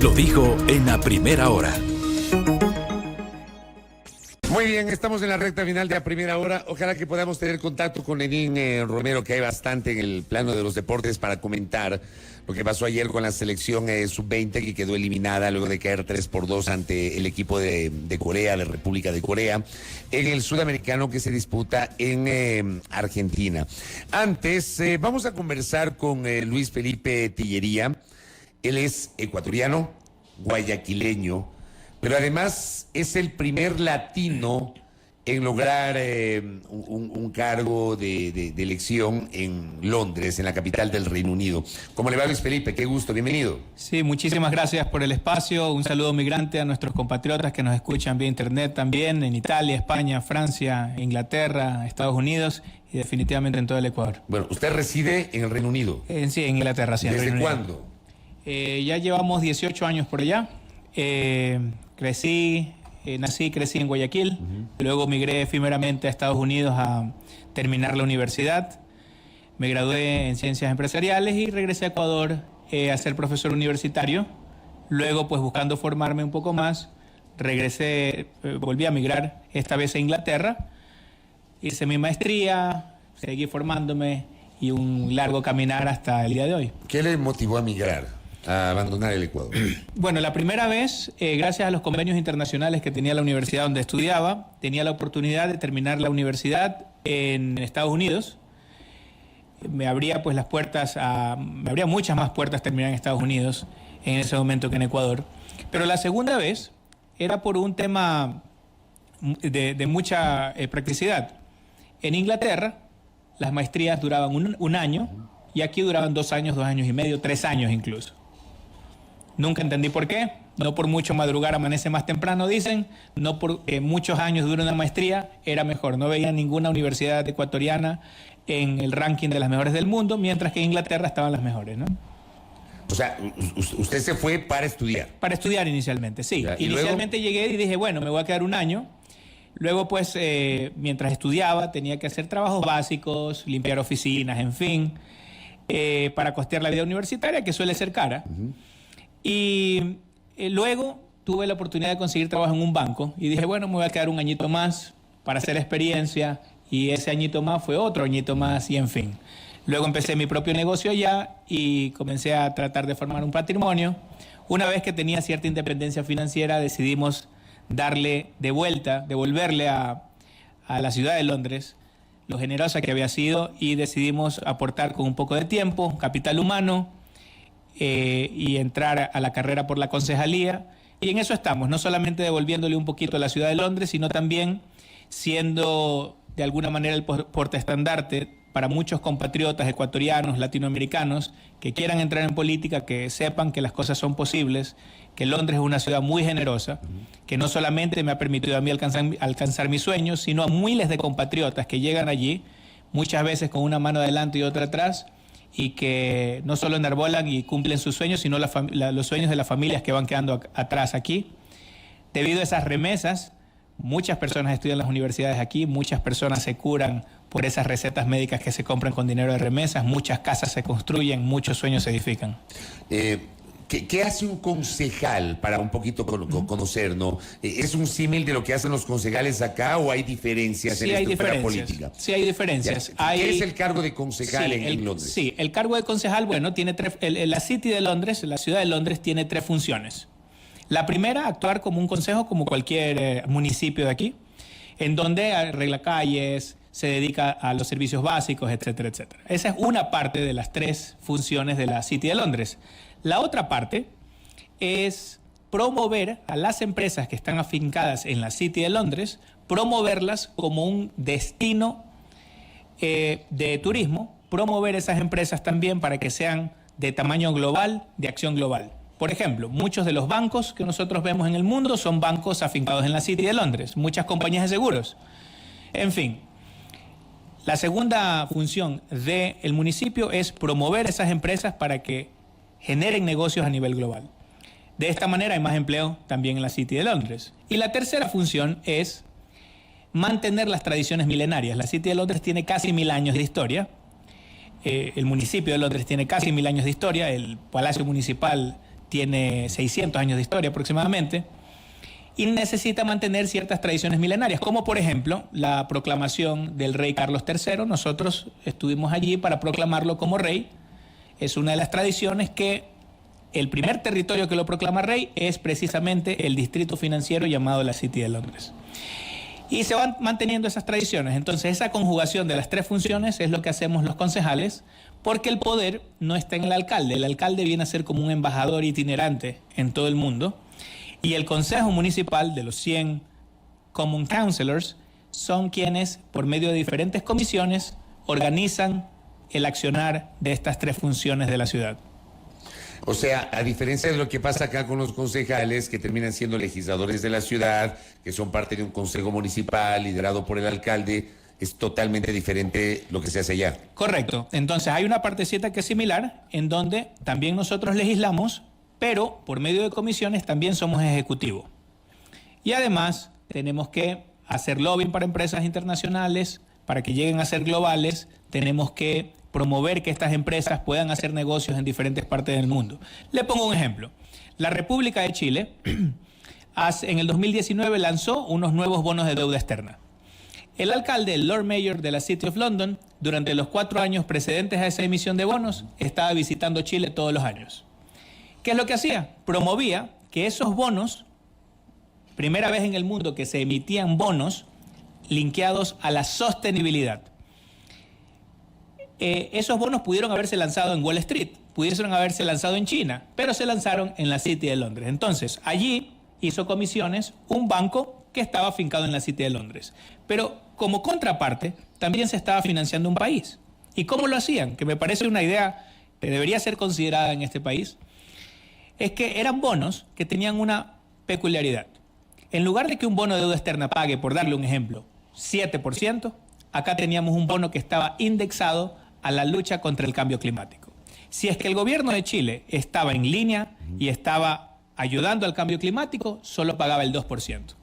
lo dijo en la primera hora. Muy bien, estamos en la recta final de A Primera Hora. Ojalá que podamos tener contacto con Lenín Romero, que hay bastante en el plano de los deportes para comentar lo que pasó ayer con la selección sub-20, que quedó eliminada luego de caer 3-2 ante el equipo de Corea, de República de Corea, en el sudamericano que se disputa en Argentina. Antes, vamos a conversar con Luis Felipe Tillería. Él es ecuatoriano, guayaquileño, pero además es el primer latino en lograr un cargo de elección en Londres, en la capital del Reino Unido. ¿Cómo le va, Luis Felipe? Qué gusto, bienvenido. Sí, muchísimas gracias por el espacio. Un saludo migrante a nuestros compatriotas que nos escuchan vía internet también, en Italia, España, Francia, Inglaterra, Estados Unidos y definitivamente en todo el Ecuador. Bueno, usted reside en el Reino Unido. Sí, en Inglaterra, sí. ¿Desde cuándo? Ya llevamos 18 años por allá. Nací y crecí en Guayaquil, luego migré efímeramente a Estados Unidos a terminar la universidad, me gradué en Ciencias Empresariales y regresé a Ecuador a ser profesor universitario. Luego, pues buscando formarme un poco más, regresé, volví a migrar, esta vez a Inglaterra, hice mi maestría, seguí formándome y un largo caminar hasta el día de hoy. ¿Qué le motivó a migrar, a abandonar el Ecuador? Bueno, la primera vez, gracias a los convenios internacionales que tenía la universidad donde estudiaba, tenía la oportunidad de terminar la universidad en Estados Unidos. Me abría pues las puertas, me abría muchas más puertas terminar en Estados Unidos en ese momento que en Ecuador. Pero la segunda vez era por un tema de mucha practicidad. En Inglaterra las maestrías duraban un año y aquí duraban 2 años, 2 años y medio, 3 años incluso. Nunca entendí por qué. No por mucho madrugar amanece más temprano, dicen. No por muchos años dura una maestría, era mejor. No veía ninguna universidad ecuatoriana en el ranking de las mejores del mundo, mientras que en Inglaterra estaban las mejores, ¿no? O sea, usted se fue para estudiar. Para estudiar inicialmente, sí. Ya, Inicialmente llegué y dije, bueno, me voy a quedar un año. Luego, pues, mientras estudiaba, tenía que hacer trabajos básicos, limpiar oficinas, en fin, para costear la vida universitaria, que suele ser cara. Y luego tuve la oportunidad de conseguir trabajo en un banco y dije, bueno, me voy a quedar un añito más para hacer experiencia, y ese añito más fue otro añito más y en fin. Luego empecé mi propio negocio allá y comencé a tratar de formar un patrimonio. Una vez que tenía cierta independencia financiera, decidimos devolverle a la ciudad de Londres lo generosa que había sido, y decidimos aportar con un poco de tiempo, capital humano, y entrar a la carrera por la concejalía. Y en eso estamos, no solamente devolviéndole un poquito a la ciudad de Londres, sino también siendo de alguna manera el portaestandarte para muchos compatriotas ecuatorianos, latinoamericanos, que quieran entrar en política, que sepan que las cosas son posibles, que Londres es una ciudad muy generosa, que no solamente me ha permitido a mí alcanzar mis sueños, sino a miles de compatriotas que llegan allí, muchas veces con una mano adelante y otra atrás, y que no solo enarbolan y cumplen sus sueños, sino los sueños de las familias que van quedando atrás aquí. Debido a esas remesas, muchas personas estudian en las universidades aquí, muchas personas se curan por esas recetas médicas que se compran con dinero de remesas, muchas casas se construyen, muchos sueños se edifican. ¿Qué hace un concejal para un poquito conocer, no? ¿Es un símil de lo que hacen los concejales acá o hay diferencias en la estructura política? Sí, hay diferencias. ¿Qué es el cargo de concejal en Londres? Sí, el cargo de concejal, bueno, tiene la City de Londres, la ciudad de Londres, tiene 3 funciones. La primera, actuar como un consejo, como cualquier municipio de aquí, en donde arregla calles, se dedica a los servicios básicos, etcétera, etcétera. Esa es una parte de las 3 funciones de la City de Londres. La otra parte es promover a las empresas que están afincadas en la City de Londres, promoverlas como un destino de turismo, promover esas empresas también para que sean de tamaño global, de acción global. Por ejemplo, muchos de los bancos que nosotros vemos en el mundo son bancos afincados en la City de Londres, muchas compañías de seguros. En fin, la segunda función del municipio es promover esas empresas para que generen negocios a nivel global. De esta manera hay más empleo también en la City de Londres. Y la tercera función es mantener las tradiciones milenarias. La City de Londres tiene casi 1000 años de historia. El municipio de Londres tiene casi 1000 años de historia. El Palacio Municipal tiene 600 años de historia aproximadamente, y necesita mantener ciertas tradiciones milenarias, como por ejemplo la proclamación del rey Carlos III. Nosotros estuvimos allí para proclamarlo como rey. Es una de las tradiciones que el primer territorio que lo proclama rey es precisamente el distrito financiero llamado la City de Londres. Y se van manteniendo esas tradiciones. Entonces, esa conjugación de las tres funciones es lo que hacemos los concejales, porque el poder no está en el alcalde. El alcalde viene a ser como un embajador itinerante en todo el mundo. Y el Consejo Municipal de los 100 Common Councillors son quienes, por medio de diferentes comisiones, organizan el accionar de estas tres funciones de la ciudad. O sea, a diferencia de lo que pasa acá con los concejales, que terminan siendo legisladores de la ciudad, que son parte de un consejo municipal liderado por el alcalde, es totalmente diferente lo que se hace allá. Correcto. Entonces, hay una partecita que es similar, en donde también nosotros legislamos, pero por medio de comisiones también somos ejecutivo. Y además tenemos que hacer lobbying para empresas internacionales, para que lleguen a ser globales. Tenemos que promover que estas empresas puedan hacer negocios en diferentes partes del mundo. Le pongo un ejemplo. La República de Chile en el 2019 lanzó unos nuevos bonos de deuda externa. El alcalde, el Lord Mayor de la City of London, durante los 4 años precedentes a esa emisión de bonos, estaba visitando Chile todos los años. ¿Qué es lo que hacía? Promovía que esos bonos, primera vez en el mundo que se emitían bonos linkeados a la sostenibilidad. Esos bonos pudieron haberse lanzado en Wall Street, pudieron haberse lanzado en China, pero se lanzaron en la City de Londres. Entonces, allí hizo comisiones un banco que estaba afincado en la City de Londres. Pero como contraparte, también se estaba financiando un país. ¿Y cómo lo hacían? Que me parece una idea que debería ser considerada en este país. Es que eran bonos que tenían una peculiaridad. En lugar de que un bono de deuda externa pague, por darle un ejemplo, 7%, acá teníamos un bono que estaba indexado a la lucha contra el cambio climático. Si es que el gobierno de Chile estaba en línea y estaba ayudando al cambio climático, solo pagaba el 2%.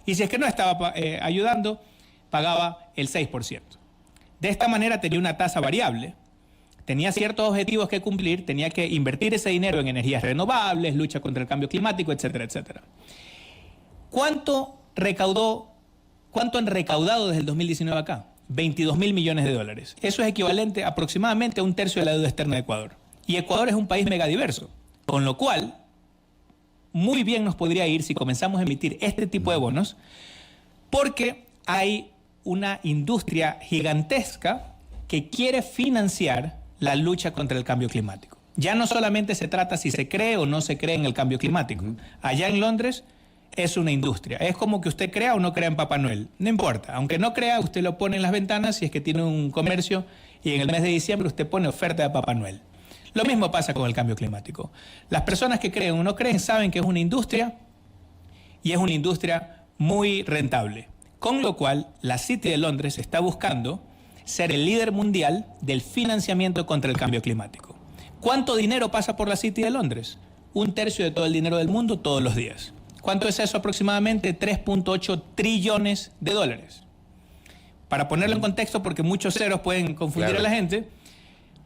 Y si es que no estaba ayudando, pagaba el 6%. De esta manera tenía una tasa variable. Tenía ciertos objetivos que cumplir, tenía que invertir ese dinero en energías renovables, lucha contra el cambio climático, etcétera, etcétera. ¿Cuánto han recaudado desde el 2019 acá? 22.000 millones de dólares. Eso es equivalente aproximadamente a un tercio de la deuda externa de Ecuador. Y Ecuador es un país megadiverso, con lo cual muy bien nos podría ir si comenzamos a emitir este tipo de bonos, porque hay una industria gigantesca que quiere financiar la lucha contra el cambio climático. Ya no solamente se trata si se cree o no se cree en el cambio climático. Allá en Londres es una industria. Es como que usted crea o no crea en Papá Noel. No importa. Aunque no crea, usted lo pone en las ventanas si es que tiene un comercio y en el mes de diciembre usted pone oferta de Papá Noel. Lo mismo pasa con el cambio climático. Las personas que creen o no creen saben que es una industria y es una industria muy rentable. Con lo cual, la City de Londres está buscando ser el líder mundial del financiamiento contra el cambio climático. ¿Cuánto dinero pasa por la City de Londres? 1/3 de todo el dinero del mundo todos los días. ¿Cuánto es eso aproximadamente? 3.8 trillones de dólares. Para ponerlo en contexto, porque muchos ceros pueden confundir a la gente,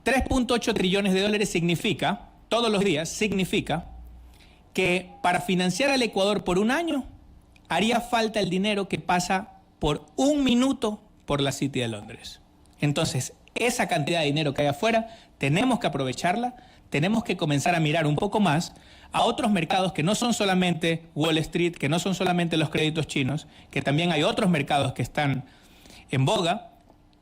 3.8 trillones de dólares significa, todos los días, significa que para financiar al Ecuador por un año, haría falta el dinero que pasa por un minuto por la City de Londres. Entonces, esa cantidad de dinero que hay afuera, tenemos que aprovecharla, tenemos que comenzar a mirar un poco más a otros mercados que no son solamente Wall Street, que no son solamente los créditos chinos, que también hay otros mercados que están en boga,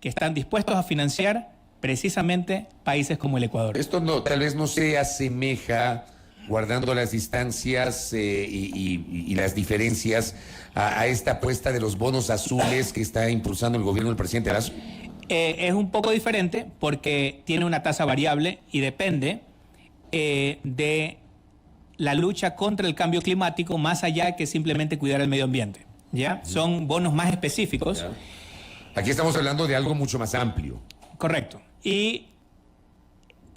que están dispuestos a financiar precisamente países como el Ecuador. Esto no, tal vez no se asemeja, guardando las distancias y las diferencias, a esta apuesta de los bonos azules que está impulsando el gobierno del presidente Lasso. Es un poco diferente porque tiene una tasa variable y depende de la lucha contra el cambio climático, más allá que simplemente cuidar el medio ambiente. ¿Ya? Son bonos más específicos. ¿Ya? Aquí estamos hablando de algo mucho más amplio. Correcto. Y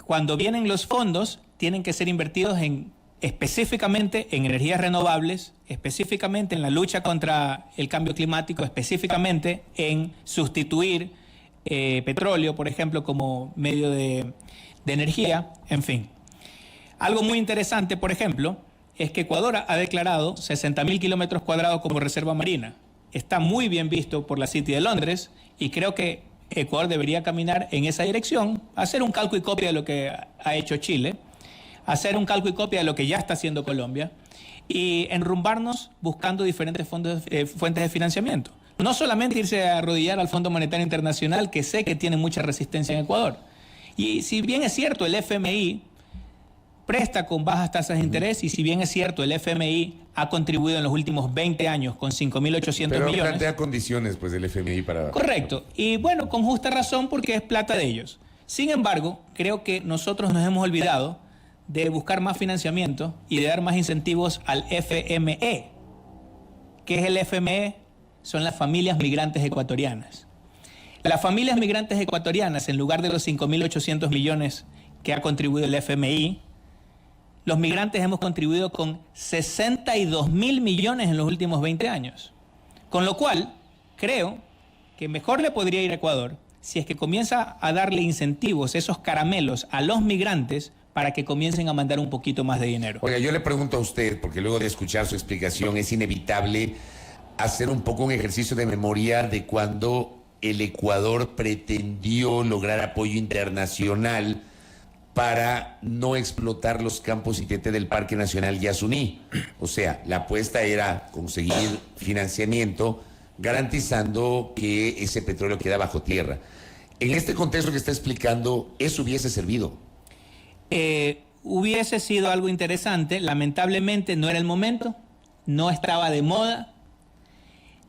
cuando vienen los fondos, tienen que ser invertidos específicamente en energías renovables, específicamente en la lucha contra el cambio climático, específicamente en sustituir petróleo, por ejemplo, como medio de energía, en fin. Algo muy interesante, por ejemplo, es que Ecuador ha declarado 60.000 kilómetros cuadrados como reserva marina. Está muy bien visto por la City de Londres y creo que Ecuador debería caminar en esa dirección, hacer un calco y copia de lo que ha hecho Chile, hacer un calco y copia de lo que ya está haciendo Colombia y enrumbarnos buscando diferentes fuentes de financiamiento. No solamente irse a arrodillar al Fondo Monetario Internacional, que sé que tiene mucha resistencia en Ecuador. Y si bien es cierto, el FMI presta con bajas tasas de interés y si bien es cierto, el FMI ha contribuido en los últimos 20 años con 5.800 millones. Pero plantea condiciones, pues, del FMI para... Correcto. Y bueno, con justa razón porque es plata de ellos. Sin embargo, creo que nosotros nos hemos olvidado de buscar más financiamiento y de dar más incentivos al FME. ¿Qué es el FME? Son las familias migrantes ecuatorianas. Las familias migrantes ecuatorianas, en lugar de los 5.800 millones que ha contribuido el FMI, los migrantes hemos contribuido con 62.000 millones en los últimos 20 años. Con lo cual, creo que mejor le podría ir a Ecuador si es que comienza a darle incentivos, esos caramelos, a los migrantes para que comiencen a mandar un poquito más de dinero. Oiga, yo le pregunto a usted, porque luego de escuchar su explicación es inevitable hacer un poco un ejercicio de memoria de cuando el Ecuador pretendió lograr apoyo internacional para no explotar los campos ITT del Parque Nacional Yasuní. O sea, la apuesta era conseguir financiamiento garantizando que ese petróleo queda bajo tierra. En este contexto que está explicando, ¿eso hubiese servido? Hubiese sido algo interesante. Lamentablemente no era el momento, no estaba de moda,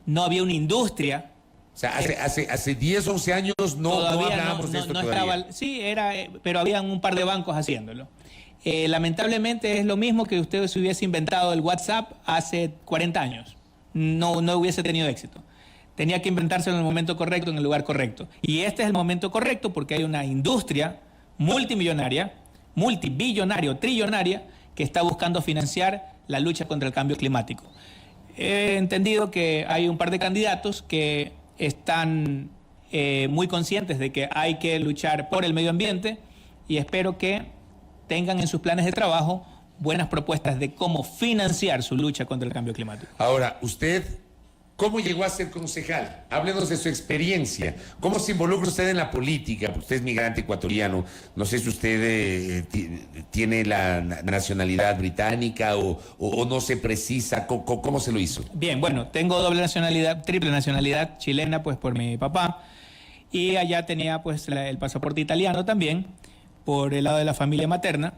no había una industria. O sea, hace 10, 11 años no hablábamos de esto todavía. Sí, pero habían un par de bancos haciéndolo. Lamentablemente es lo mismo que usted se hubiese inventado el WhatsApp hace 40 años. No hubiese tenido éxito. Tenía que inventárselo en el momento correcto, en el lugar correcto. Y este es el momento correcto porque hay una industria multimillonaria, multibillonaria, trillonaria, que está buscando financiar la lucha contra el cambio climático. He entendido que hay un par de candidatos que están muy conscientes de que hay que luchar por el medio ambiente y espero que tengan en sus planes de trabajo buenas propuestas de cómo financiar su lucha contra el cambio climático. Ahora, usted, ¿cómo llegó a ser concejal? Háblenos de su experiencia. ¿Cómo se involucra usted en la política? Usted es migrante ecuatoriano. No sé si usted tiene la nacionalidad británica o no se precisa. ¿Cómo se lo hizo? Bien, bueno, tengo doble nacionalidad, triple nacionalidad chilena, pues por mi papá. Y allá tenía pues el pasaporte italiano también, por el lado de la familia materna.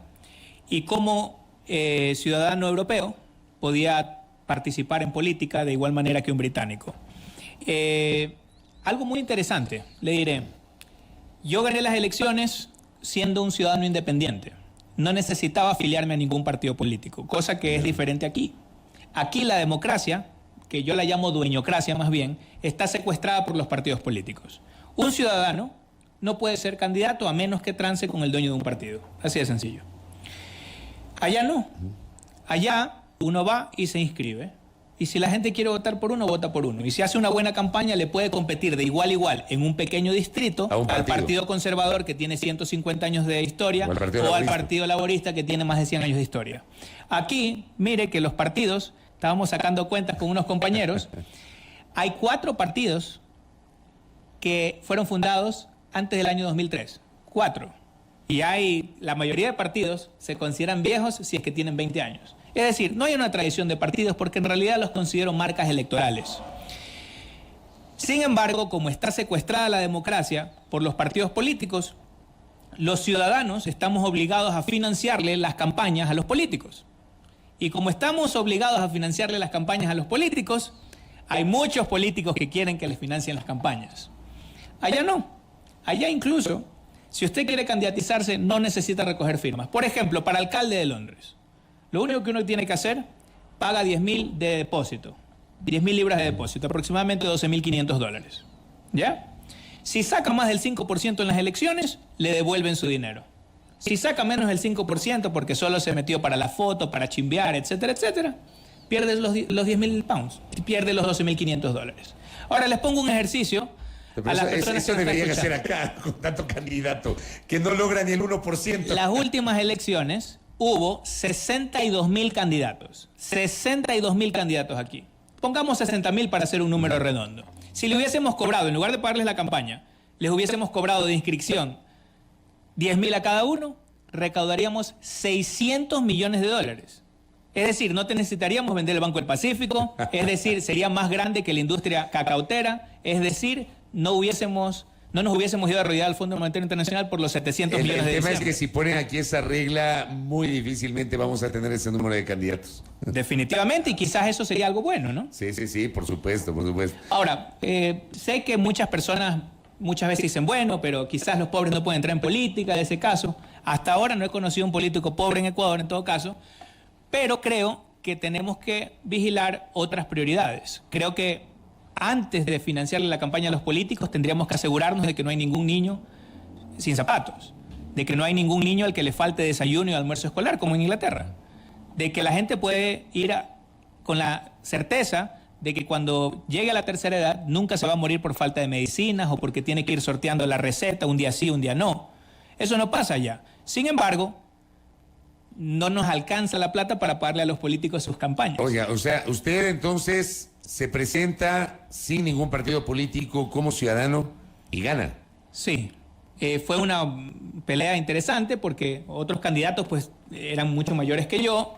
Y como ciudadano europeo podía participar en política de igual manera que un británico. Algo muy interesante, le diré. Yo gané las elecciones siendo un ciudadano independiente. No necesitaba afiliarme a ningún partido político, cosa que es diferente aquí. Aquí la democracia, que yo la llamo dueñocracia más bien, está secuestrada por los partidos políticos. Un ciudadano no puede ser candidato a menos que trance con el dueño de un partido. Así de sencillo. Allá no. Allá uno va y se inscribe. Y si la gente quiere votar por uno, vota por uno. Y si hace una buena campaña, le puede competir de igual a igual en un pequeño distrito al Partido Conservador, que tiene 150 años de historia, o al Partido Laborista, que tiene más de 100 años de historia. Aquí, mire que los partidos, estábamos sacando cuentas con unos compañeros, hay 4 partidos que fueron fundados antes del año 2003. 4. Y la mayoría de partidos se consideran viejos si es que tienen 20 años. Es decir, no hay una tradición de partidos porque en realidad los considero marcas electorales. Sin embargo, como está secuestrada la democracia por los partidos políticos, los ciudadanos estamos obligados a financiarle las campañas a los políticos. Y como estamos obligados a financiarle las campañas a los políticos, hay muchos políticos que quieren que les financien las campañas. Allá no. Allá incluso, si usted quiere candidatizarse, no necesita recoger firmas. Por ejemplo, para alcalde de Londres. Lo único que uno tiene que hacer, paga 10.000 de depósito, 10.000 libras de depósito, aproximadamente $12.500. ¿Ya? Si saca más del 5% en las elecciones, le devuelven su dinero. Si saca menos del 5% porque solo se metió para la foto, para chimbear, etcétera, etcétera, pierde los 10.000 pounds, pierde los $12.500. Ahora les pongo un ejercicio. Eso deberían hacer acá con tanto candidato que no logra ni el 1%. Las últimas elecciones, hubo 62.000 candidatos. 62.000 candidatos aquí. Pongamos 60.000 para hacer un número redondo. Si le hubiésemos cobrado, en lugar de pagarles la campaña, les hubiésemos cobrado de inscripción 10.000 a cada uno, recaudaríamos 600 millones de dólares. Es decir, no te necesitaríamos vender el Banco del Pacífico, es decir, sería más grande que la industria cacautera, es decir, no nos hubiésemos ido a arrodillar al Fondo Monetario Internacional por los 700 millones de El tema diciembre. es que si ponen aquí esa regla, muy difícilmente vamos a tener ese número de candidatos. Definitivamente, y quizás eso sería algo bueno, ¿no? Sí, por supuesto, por supuesto. Ahora, sé que muchas personas muchas veces dicen, bueno, pero quizás los pobres no pueden entrar en política, de ese caso. Hasta ahora no he conocido un político pobre en Ecuador, en todo caso, pero creo que tenemos que vigilar otras prioridades. Creo que antes de financiar la campaña a los políticos tendríamos que asegurarnos de que no hay ningún niño sin zapatos, de que no hay ningún niño al que le falte desayuno y almuerzo escolar, como en Inglaterra, de que la gente puede ir con la certeza de que cuando llegue a la tercera edad nunca se va a morir por falta de medicinas o porque tiene que ir sorteando la receta, un día sí, un día no. Eso no pasa ya. Sin embargo, no nos alcanza la plata para pagarle a los políticos sus campañas. Oiga, o sea, usted entonces se presenta sin ningún partido político como ciudadano y gana. Sí, fue una pelea interesante porque otros candidatos pues eran mucho mayores que yo.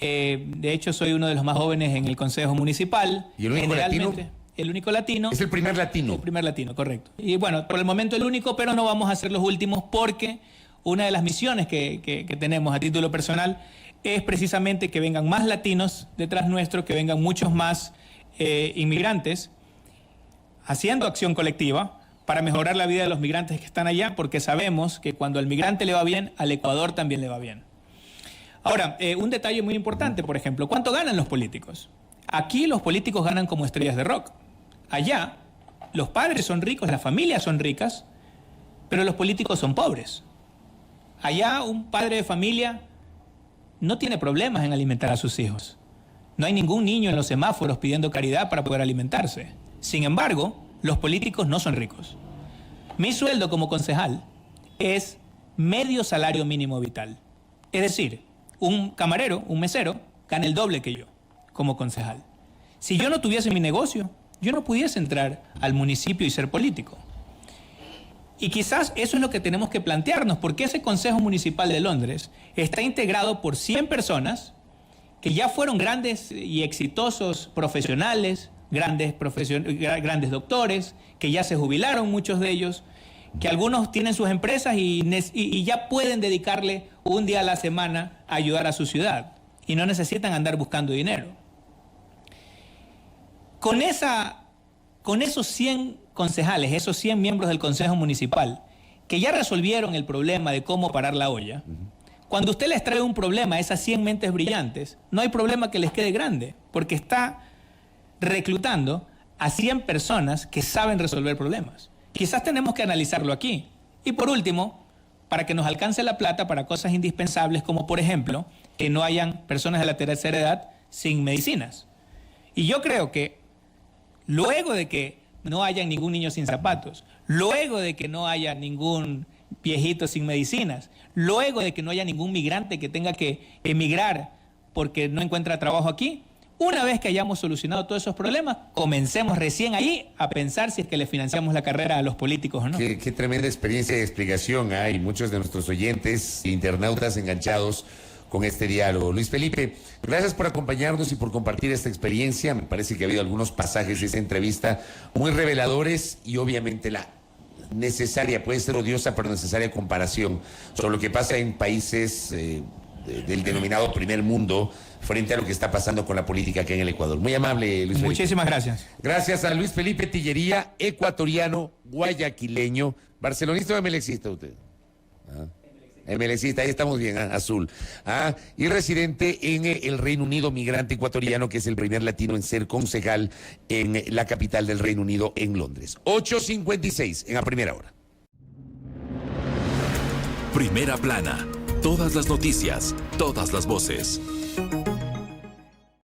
De hecho, soy uno de los más jóvenes en el Consejo Municipal. ¿Y el único latino? El único latino. Es el primer latino. El primer latino, correcto. Y bueno, por el momento el único, pero no vamos a ser los últimos porque una de las misiones que tenemos a título personal es precisamente que vengan más latinos detrás nuestro, que vengan muchos más inmigrantes haciendo acción colectiva para mejorar la vida de los migrantes que están allá, porque sabemos que cuando al migrante le va bien, al Ecuador también le va bien. Ahora, un detalle muy importante, por ejemplo, ¿cuánto ganan los políticos? Aquí los políticos ganan como estrellas de rock. Allá, los padres son ricos, las familias son ricas, pero los políticos son pobres. Allá, un padre de familia no tiene problemas en alimentar a sus hijos. No hay ningún niño en los semáforos pidiendo caridad para poder alimentarse. Sin embargo, los políticos no son ricos. Mi sueldo como concejal es medio salario mínimo vital. Es decir, un camarero, un mesero, gana el doble que yo como concejal. Si yo no tuviese mi negocio, yo no pudiese entrar al municipio y ser político. Y quizás eso es lo que tenemos que plantearnos, porque ese Consejo Municipal de Londres está integrado por 100 personas que ya fueron grandes y exitosos profesionales, grandes doctores, que ya se jubilaron muchos de ellos, que algunos tienen sus empresas y ya pueden dedicarle un día a la semana a ayudar a su ciudad y no necesitan andar buscando dinero. Con esos 100 concejales, esos 100 miembros del Consejo Municipal, que ya resolvieron el problema de cómo parar la olla, cuando usted les trae un problema a esas 100 mentes brillantes, no hay problema que les quede grande, porque está reclutando a 100 personas que saben resolver problemas. Quizás tenemos que analizarlo aquí. Y por último, para que nos alcance la plata para cosas indispensables, como por ejemplo, que no hayan personas de la tercera edad sin medicinas. Y yo creo que luego de que no haya ningún niño sin zapatos, luego de que no haya ningún viejito sin medicinas, luego de que no haya ningún migrante que tenga que emigrar porque no encuentra trabajo aquí, una vez que hayamos solucionado todos esos problemas, comencemos recién ahí a pensar si es que le financiamos la carrera a los políticos o no. Qué tremenda experiencia de explicación hay muchos de nuestros oyentes, internautas enganchados con este diálogo. Luis Felipe, gracias por acompañarnos y por compartir esta experiencia. Me parece que ha habido algunos pasajes de esa entrevista muy reveladores y obviamente la necesaria, puede ser odiosa, pero necesaria comparación sobre lo que pasa en países del denominado primer mundo frente a lo que está pasando con la política aquí en el Ecuador. Muy amable, Luis Felipe. Muchísimas gracias. Gracias a Luis Felipe Tillería, ecuatoriano, guayaquileño, barcelonista o emelecista usted. Emelecista, ahí estamos bien, azul. Y residente en el Reino Unido, migrante ecuatoriano, que es el primer latino en ser concejal en la capital del Reino Unido, en Londres. 8:56 en la primera hora. Primera plana. Todas las noticias, todas las voces.